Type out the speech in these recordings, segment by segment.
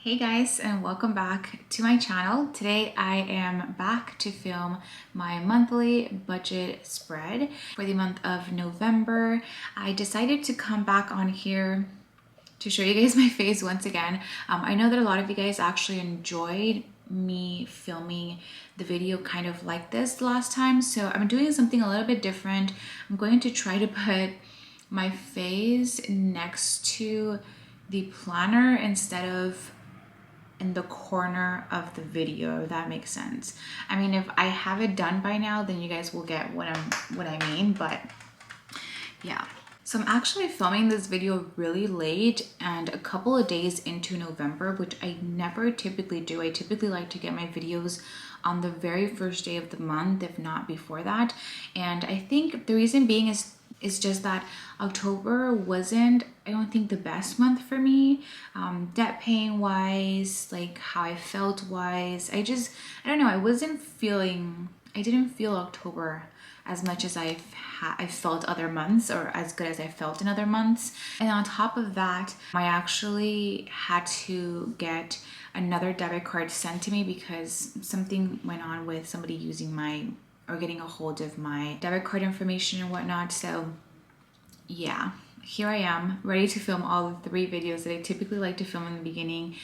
Hey guys, and welcome back to my channel. Today I am back to film my monthly budget spread for the month of November. I decided to come back on here to show you guys my face once again. I know that a lot of you guys actually enjoyed me filming the video kind of like this last time, so I'm doing something a little bit different. I'm going to try to put my face next to the planner instead of in the corner of the video, if that makes sense. I mean, if I have it done by now, then you guys will get what I mean, but yeah. So I'm actually filming this video really late and a couple of days into November, which I never typically do. I typically like to get my videos on the very first day of the month, if not before that. And I think the reason being is just that October wasn't, I don't think, the best month for me, debt paying wise, like how I felt wise. I don't know, I didn't feel October as much as I felt other months, or as good as I felt in other months. And on top of that, I actually had to get another debit card sent to me because something went on with somebody using or getting a hold of my debit card information and whatnot. So yeah, here I am ready to film all the 3 videos that I typically like to film in the beginning,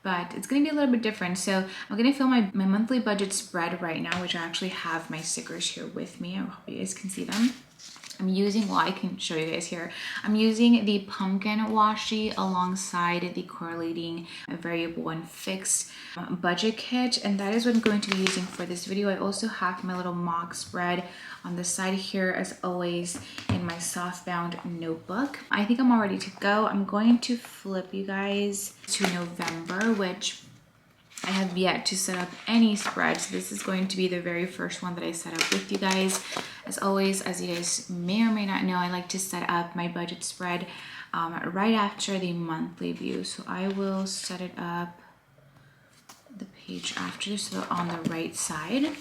but it's going to be a little bit different. So I'm going to film my monthly budget spread right now, which I actually have my stickers here with me. I hope you guys can see them. I'm using, well, I can show you guys here. I'm using the pumpkin washi alongside the correlating variable and fixed budget kit, and that is what I'm going to be using for this video. I also have my little mock spread on the side here, as always, in my softbound notebook. I think I'm all ready to go. I'm going to flip you guys to November, which I have yet to set up any spread, so this is going to be the very first one that I set up with you guys. As always, as you guys may or may not know, I like to set up my budget spread right after the monthly view. So I will set it up the page after, so on the right side.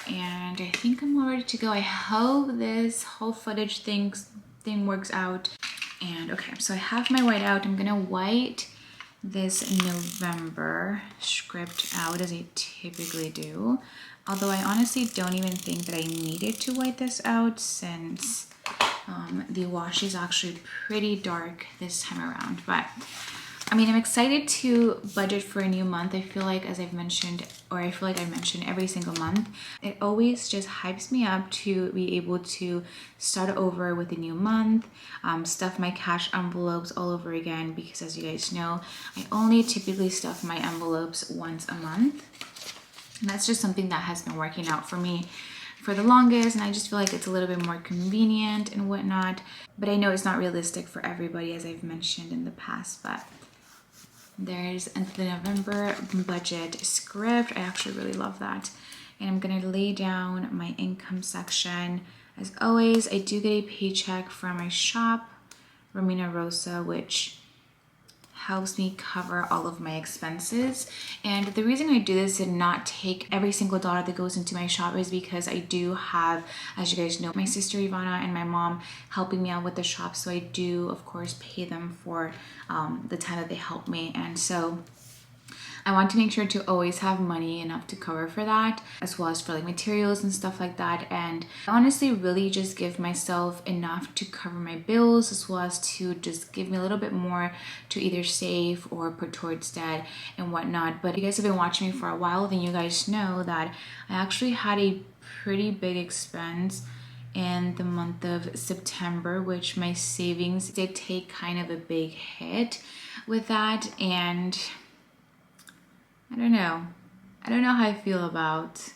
And I think I'm all ready to go. I hope this whole footage thing works out. And okay, so I have my white out. I'm gonna white this November script out as I typically do, although I honestly don't even think that I needed to white this out since the washi is actually pretty dark this time around. But I mean, I'm excited to budget for a new month. I feel like, as I've mentioned, or I feel like I mention every single month, it always just hypes me up to be able to start over with a new month, stuff my cash envelopes all over again, because as you guys know, I only typically stuff my envelopes once a month. And that's just something that has been working out for me for the longest, and I just feel like it's a little bit more convenient and whatnot. But I know it's not realistic for everybody, as I've mentioned in the past, but there's the November budget script. I actually really love that. And I'm gonna lay down my income section. As always, I do get a paycheck from my shop, Romina Rosa, which helps me cover all of my expenses. And the reason I do this and not take every single dollar that goes into my shop is because I do have, as you guys know, my sister Ivana and my mom helping me out with the shop. So I do, of course, pay them for the time that they help me. And so I want to make sure to always have money enough to cover for that, as well as for like materials and stuff like that. And I honestly really just give myself enough to cover my bills, as well as to just give me a little bit more to either save or put towards debt and whatnot. But if you guys have been watching me for a while, then you guys know that I actually had a pretty big expense in the month of September, which my savings did take kind of a big hit with that. And I don't know how I feel about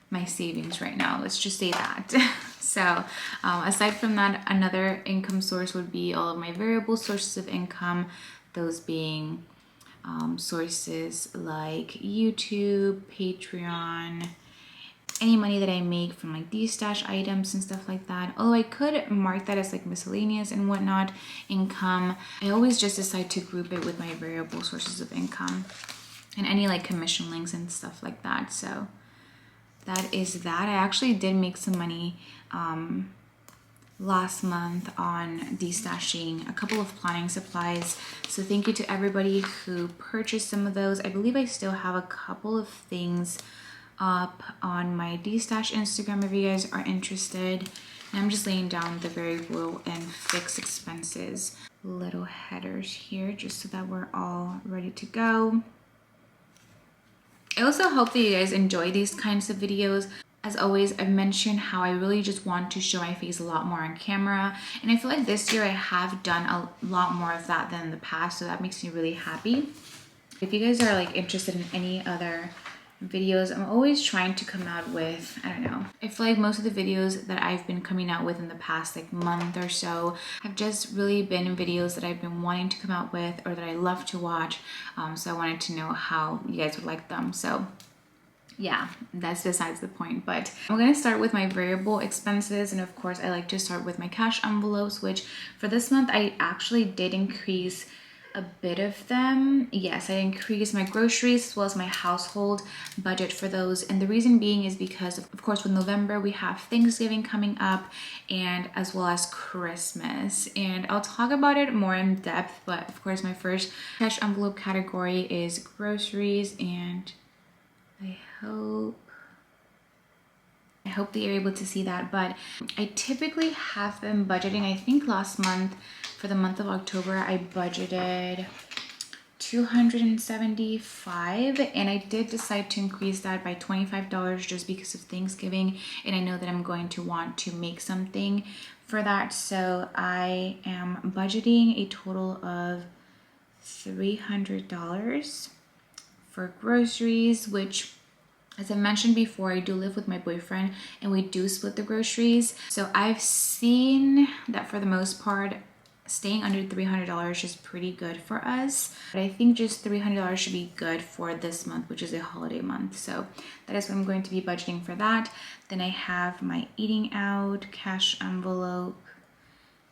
my savings right now. Let's just say that. So aside from that, another income source would be all of my variable sources of income, those being sources like YouTube, Patreon, any money that I make from like these stash items and stuff like that. Although I could mark that as like miscellaneous and whatnot income, I always just decide to group it with my variable sources of income and any like commission links and stuff like that. So that is that. I actually did make some money last month on destashing a couple of planning supplies. So thank you to everybody who purchased some of those. I believe I still have a couple of things up on my destash Instagram if you guys are interested. And I'm just laying down the variable and fixed expenses little headers here just so that we're all ready to go. I also hope that you guys enjoy these kinds of videos. As always, I've mentioned how I really just want to show my face a lot more on camera. And I feel like this year I have done a lot more of that than in the past. So that makes me really happy. If you guys are like interested in any other videos, I'm always trying to come out with, I don't know, I feel like most of the videos that I've been coming out with in the past like month or so have just really been videos that I've been wanting to come out with or that I love to watch. So I wanted to know how you guys would like them. So yeah, that's besides the point, but I'm gonna start with my variable expenses. And of course I like to start with my cash envelopes, which for this month I actually did increase a bit of them. Yes, I increased my groceries as well as my household budget for those. And the reason being is because of course with November we have Thanksgiving coming up and as well as Christmas. And I'll talk about it more in depth, but of course my first cash envelope category is groceries, and I hope that you're able to see that. But I typically have been budgeting, I think last month for the month of October I budgeted $275, and I did decide to increase that by $25 just because of Thanksgiving, and I know that I'm going to want to make something for that. So I am budgeting a total of $300 for groceries, which, as I mentioned before, I do live with my boyfriend and we do split the groceries. So I've seen that for the most part, staying under $300 is pretty good for us. But I think just $300 should be good for this month, which is a holiday month. So that is what I'm going to be budgeting for that. Then I have my eating out cash envelope,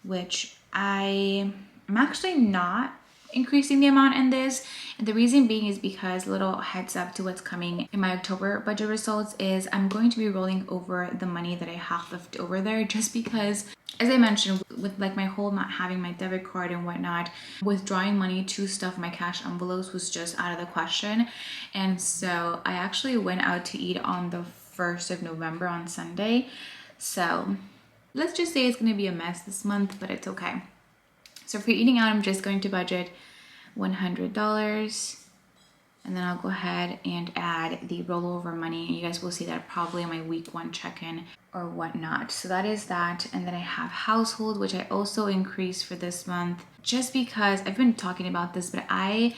which I'm actually not increasing the amount in this, and the reason being is because, little heads up to what's coming in my October budget results, is I'm going to be rolling over the money that I have left over there, just because, as I mentioned, with like my whole not having my debit card and whatnot, withdrawing money to stuff my cash envelopes was just out of the question. And so I actually went out to eat on the 1st of November on Sunday. So let's just say it's going to be a mess this month, but it's okay. So for eating out, I'm just going to budget $100, and then I'll go ahead and add the rollover money, and you guys will see that probably in my week 1 check-in or whatnot. So that is that. And then I have household, which I also increased for this month just because I've been talking about this, but I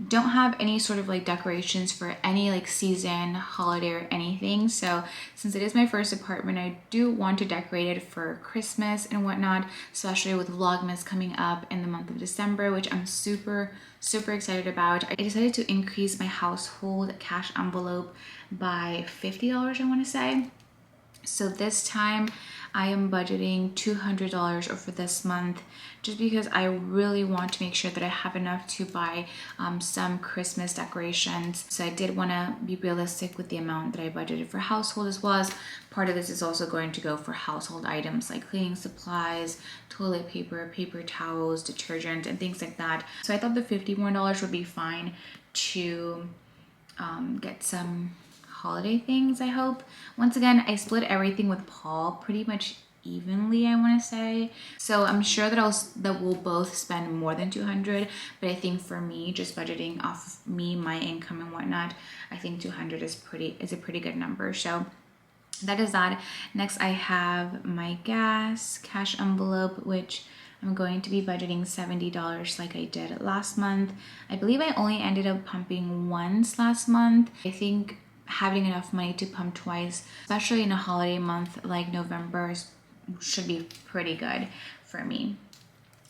don't have any sort of like decorations for any like season, holiday, or anything. So since it is my first apartment, I do want to decorate it for Christmas and whatnot, especially with Vlogmas coming up in the month of December, which I'm super excited about. I decided to increase my household cash envelope by $50, I want to say. So this time I am budgeting $200 for this month, just because I really want to make sure that I have enough to buy some Christmas decorations. So I did want to be realistic with the amount that I budgeted for household, as well as part of this is also going to go for household items like cleaning supplies, toilet paper, paper towels, detergent, and things like that. So I thought the $50 more would be fine to get some holiday things, I hope. Once again, I split everything with Paul pretty much evenly, I want to say. So I'm sure that we'll both spend more than $200, but I think for me, just budgeting off of me, my income and whatnot, I think $200 is a pretty good number. So that is that. Next, I have my gas cash envelope, which I'm going to be budgeting $70 like I did last month. I believe I only ended up pumping once last month. I think having enough money to pump twice, especially in a holiday month like November, should be pretty good for me.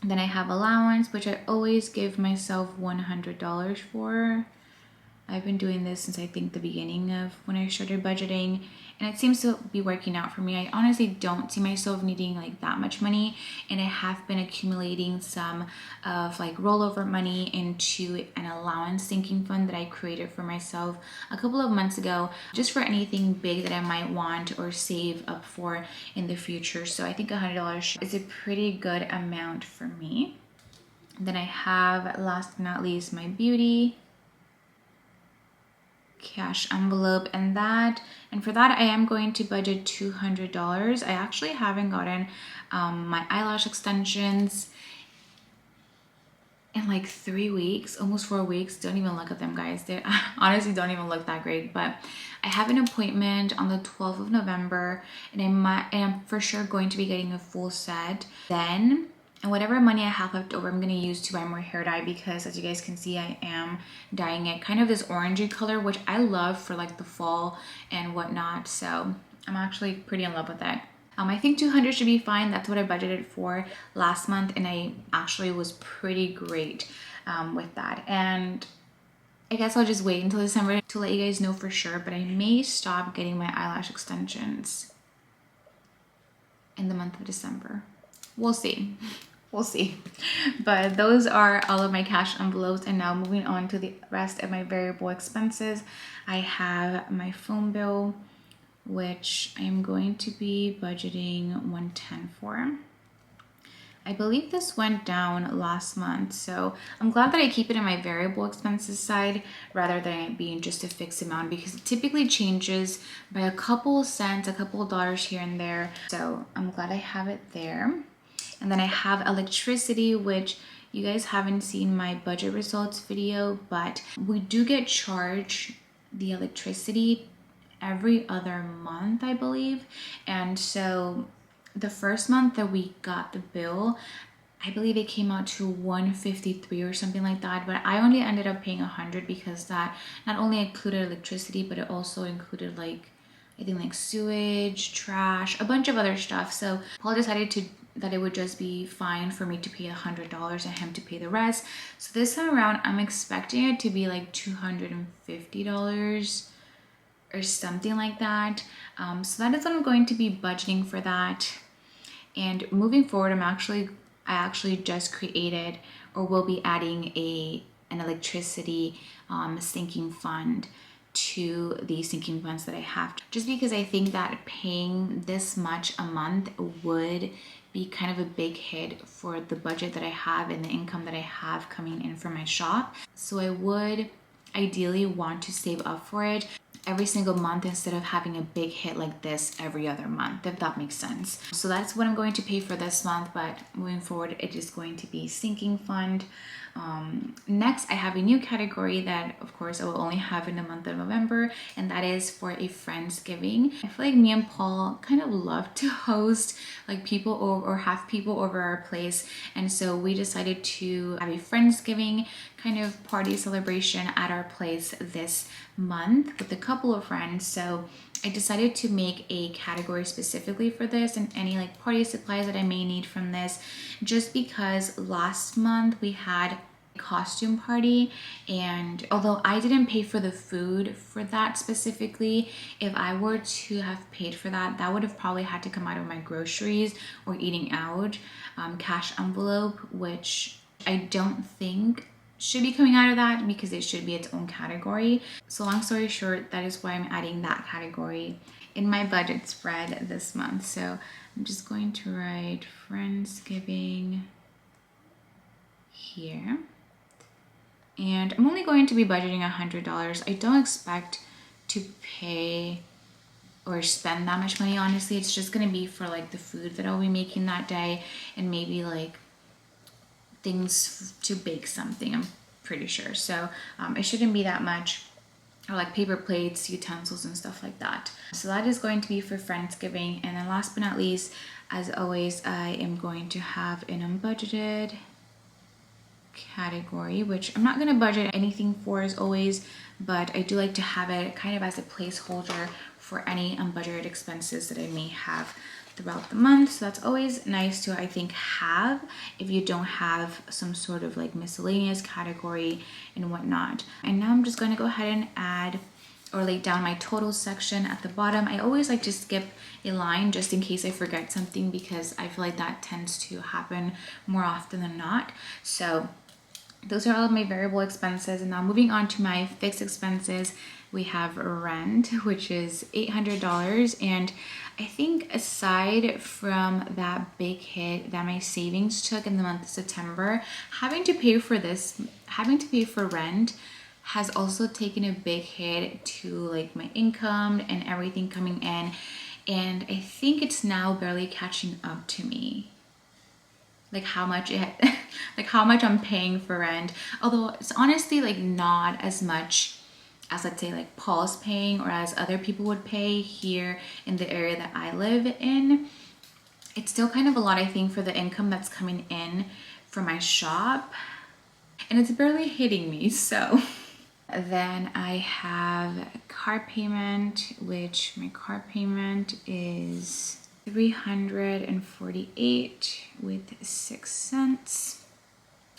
Then I have allowance, which I always give myself $100 for. I've been doing this since I think the beginning of when I started budgeting, and it seems to be working out for me. I honestly don't see myself needing like that much money, and I have been accumulating some of like rollover money into an allowance sinking fund that I created for myself a couple of months ago, just for anything big that I might want or save up for in the future. So I think $100 is a pretty good amount for me. Then I have, last but not least, my beauty cash envelope, and for that I am going to budget $200. I actually haven't gotten my eyelash extensions in like 3 weeks, almost 4 weeks. Don't even look at them, guys. They honestly don't even look that great, but I have an appointment on the 12th of November, and I'm for sure going to be getting a full set then. And whatever money I have left over, I'm going to use to buy more hair dye, because as you guys can see, I am dyeing it kind of this orangey color, which I love for like the fall and whatnot. So I'm actually pretty in love with that. I think 200 should be fine. That's what I budgeted for last month, and I actually was pretty great with that. And I guess I'll just wait until December to let you guys know for sure, but I may stop getting my eyelash extensions in the month of December. We'll see. We'll see. But those are all of my cash envelopes. And now moving on to the rest of my variable expenses, I have my phone bill, which I'm going to be budgeting $110 for. I believe this went down last month, so I'm glad that I keep it in my variable expenses side rather than it being just a fixed amount, because it typically changes by a couple cents, a couple of dollars here and there. So I'm glad I have it there. And then I have electricity, which you guys haven't seen my budget results video, but we do get charged the electricity every other month, I believe. And so the first month that we got the bill, I believe it came out to $153 or something like that, but I only ended up paying $100 because that not only included electricity, but it also included like, I think like sewage, trash, a bunch of other stuff. So Paul decided that it would just be fine for me to pay $100 and him to pay the rest. So this time around, I'm expecting it to be like $250 or something like that. So that is what I'm going to be budgeting for that. And moving forward, I actually just created, or will be adding an electricity sinking fund to the sinking funds that I have, just because I think that paying this much a month would be kind of a big hit for the budget that I have and the income that I have coming in from my shop. So I would ideally want to save up for it every single month instead of having a big hit like this every other month, if that makes sense. So that's what I'm going to pay for this month, but moving forward, it is going to be sinking fund. Next, I have a new category that, of course, I will only have in the month of November, and that is for a Friendsgiving. I feel like me and Paul kind of love to host like people or have people over our place, and so we decided to have a Friendsgiving kind of party celebration at our place this month with a couple of friends. So I decided to make a category specifically for this and any like party supplies that I may need from this, just because last month we had a costume party, and although I didn't pay for the food for that specifically, if I were to have paid for that, that would have probably had to come out of my groceries or eating out cash envelope, which I don't think should be coming out of that because it should be its own category. So long story short, that is why I'm adding that category in my budget spread this month. So I'm just going to write Friendsgiving here. And I'm only going to be budgeting $100. I don't expect to pay or spend that much money, honestly. It's just going to be for like the food that I'll be making that day and maybe like things to bake something, I'm pretty sure. So it shouldn't be that much, or like paper plates, utensils, and stuff like that. So that is going to be for Friendsgiving. And then last but not least, as always, I am going to have an unbudgeted category, which I'm not going to budget anything for as always, but I do like to have it kind of as a placeholder for any unbudgeted expenses that I may have throughout the month. So that's always nice to, I think, have if you don't have some sort of like miscellaneous category and whatnot. And now I'm just going to go ahead and add or lay down my total section at the bottom. I always like to skip a line just in case I forget something, because I feel like that tends to happen more often than not. So those are all of my variable expenses. And now moving on to my fixed expenses, we have rent, which is $800. And I think aside from that big hit that my savings took in the month of September, having to pay for rent has also taken a big hit to like my income and everything coming in. And I think it's now barely catching up to me, like how much like how much I'm paying for rent. Although it's honestly like not as much as, let's say, like Paul's paying or as other people would pay here in the area that I live in. It's still kind of a lot, I think, for the income that's coming in from my shop, and it's barely hitting me. So then I have car payment, which my car payment is $348.06.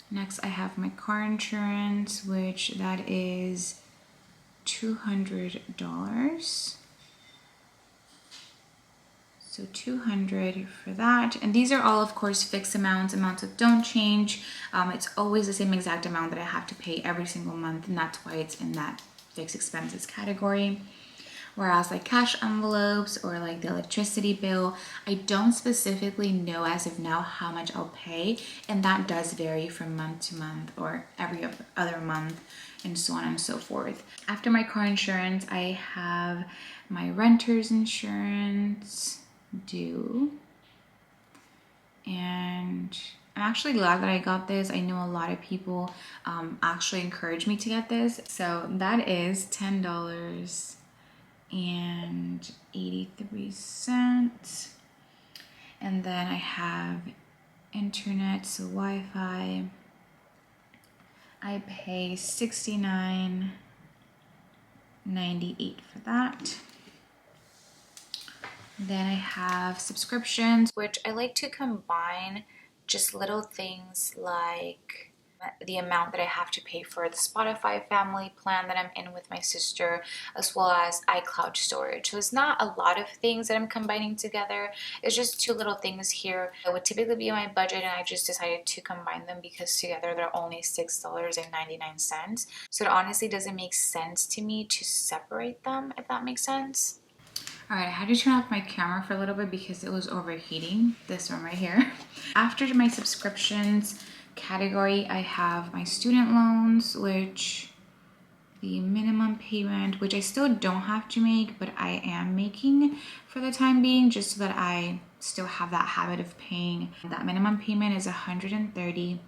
Next, I have my car insurance, which that is $200. So $200 for that. And these are all, of course, fixed amounts that don't change. It's always the same exact amount that I have to pay every single month, and that's why it's in that fixed expenses category. Whereas like cash envelopes or like the electricity bill, I don't specifically know as of now how much I'll pay, and that does vary from month to month or every other month and so on and so forth. After my car insurance, I have my renter's insurance due, and I'm actually glad that I got this. I know a lot of people actually encouraged me to get this. So that is $10.83. And then I have internet, so Wi-Fi. I pay $69.98 for that. Then I have subscriptions, which I like to combine just little things like the amount that I have to pay for the Spotify family plan that I'm in with my sister, as well as iCloud storage. So it's not a lot of things that I'm combining together. It's just two little things here that would typically be in my budget, and I just decided to combine them because together they're only $6.99. So it honestly doesn't make sense to me to separate them, if that makes sense. All right, I had to turn off my camera for a little bit because it was overheating, this one right here. After my subscriptions category, I have my student loans, which the minimum payment, which I still don't have to make, but I am making for the time being, just so that I still have that habit of paying. That minimum payment is $130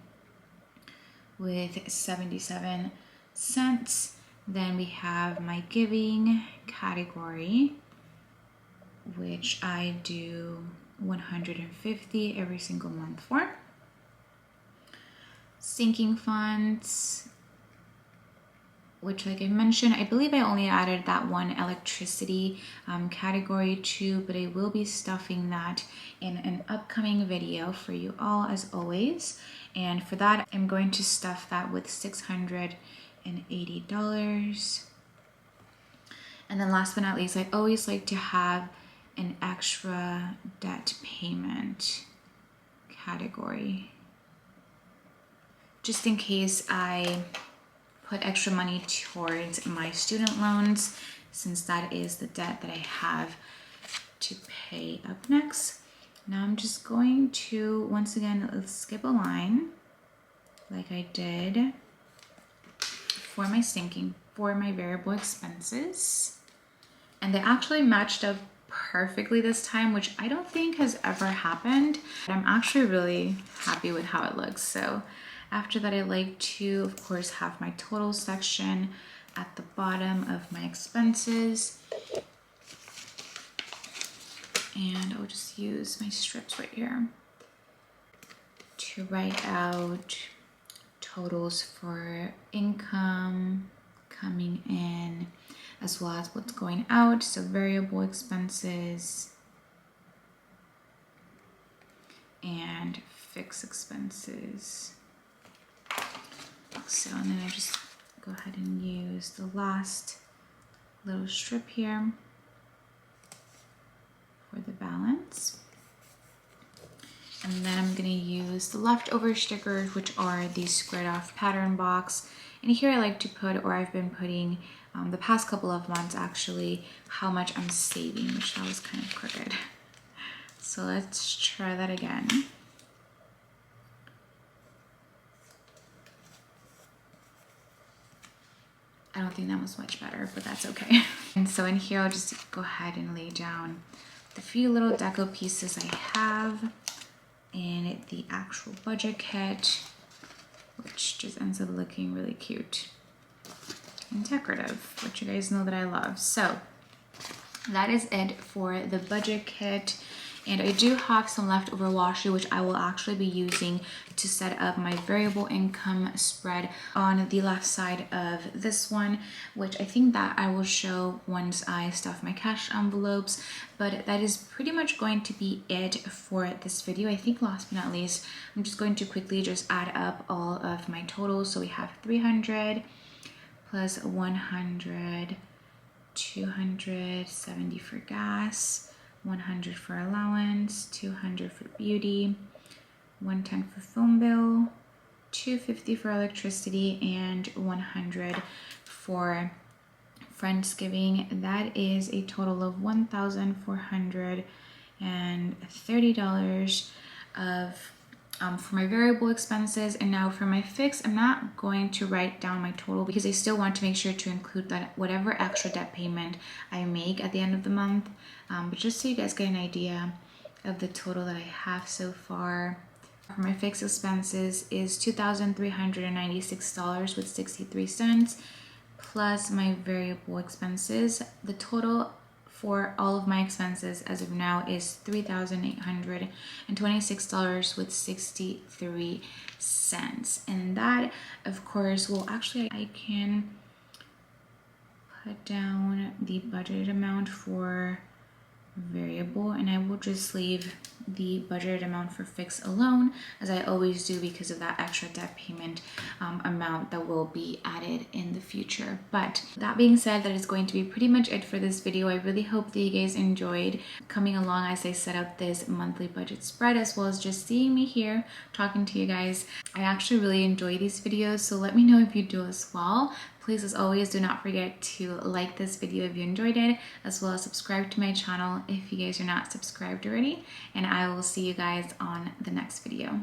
with 77 cents. Then we have my giving category, which I do $150 every single month for. Sinking funds, which, like I mentioned, I believe I only added that one electricity category too, but I will be stuffing that in an upcoming video for you all, as always. And for that, I'm going to stuff that with $680. And then last but not least, I always like to have an extra debt payment category, just in case I put extra money towards my student loans, since that is the debt that I have to pay up next. Now I'm just going to, once again, skip a line like I did for my variable expenses. And they actually matched up perfectly this time, which I don't think has ever happened. But I'm actually really happy with how it looks. So after that, I like to, of course, have my total section at the bottom of my expenses. And I'll just use my strips right here to write out totals for income coming in, as well as what's going out. So variable expenses, and fixed expenses. So, and then I just go ahead and use the last little strip here for the balance. And then I'm gonna use the leftover stickers, which are these squared off pattern box. And here I like to put, or I've been putting the past couple of months actually, how much I'm saving, which that was kind of crooked. So let's try that again. I don't think that was much better, but that's okay. And so in here, I'll just go ahead and lay down the few little deco pieces I have in the actual budget kit, which just ends up looking really cute and decorative, which you guys know that I love. So that is it for the budget kit. And I do have some leftover washi, which I will actually be using to set up my variable income spread on the left side of this one, which I think that I will show once I stuff my cash envelopes. But that is pretty much going to be it for this video. I think last but not least, I'm just going to quickly just add up all of my totals. So we have 300 plus 100, 270 for gas, 100 for allowance, 200 for beauty, 110 for phone bill, 250 for electricity, and 100 for Friendsgiving. That is a total of $1,430 of for my variable expenses. And now for my fixed, I'm not going to write down my total because I still want to make sure to include that whatever extra debt payment I make at the end of the month. But just so you guys get an idea of the total that I have so far. For my fixed expenses is $2,396.63 plus my variable expenses. The total for all of my expenses as of now is $3,826.63. And that, of course, will actually, I can put down the budgeted amount for variable, and I will just leave the budgeted amount for fixed alone, as I always do, because of that extra debt payment amount that will be added in the future. But that being said, that is going to be pretty much it for this video. I really hope that you guys enjoyed coming along as I set out this monthly budget spread, as well as just seeing me here talking to you guys. I actually really enjoy these videos, so let me know if you do as well. Please, as always, do not forget to like this video if you enjoyed it, as well as subscribe to my channel if you guys are not subscribed already. And I will see you guys on the next video.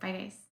Bye, guys.